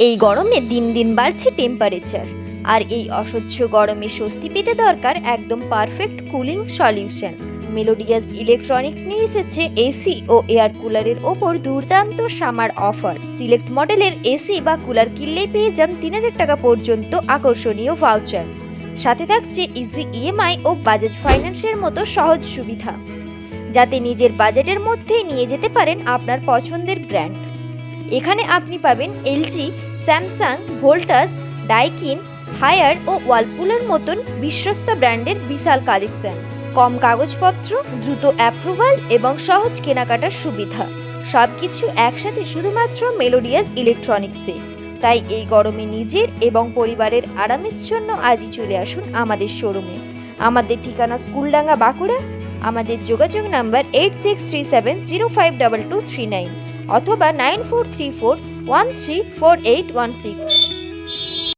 এই গরমে দিন দিন বাড়ছে টেম্পারেচার, আর এই অসহ্য গরমে স্বস্তি পেতে দরকার একদম perfect cooling solution. Melodious electronics নিয়ে এসেছে এসি ও এয়ার কুলারের ওপর দুর্দান্ত সামার অফার। সিলেক্ট মডেলের এসি বা কুলার কিনলেই পেয়ে যান 3000 টাকা পর্যন্ত আকর্ষণীয় ভাউচার। সাথে থাকছে ইজি ইএমআই ও বাজাজ ফাইন্যান্সের মতো সহজ সুবিধা, যাতে নিজের বাজেটের মধ্যেই নিয়ে যেতে পারেন আপনার পছন্দের ব্র্যান্ড। এখানে আপনি পাবেন LG, Samsung, Voltas, Daikin, Haier ও ওয়ালপুলের মতন বিশ্বস্ত ব্র্যান্ডের বিশাল কালেকশন। কম কাগজপত্র, দ্রুত অ্যাপ্রুভাল এবং সহজ কেনাকাটার সুবিধা, সবকিছু একসাথে শুধুমাত্র মেলোডিয়াস ইলেকট্রনিক্সে। তাই এই গরমে নিজের এবং পরিবারের আরামের জন্য আজই চলে আসুন আমাদের শোরুমে। আমাদের ঠিকানা স্কুলডাঙ্গা, বাঁকুড়া। আমাদের যোগাযোগ নাম্বার 8637052239 অথবা 9434134816।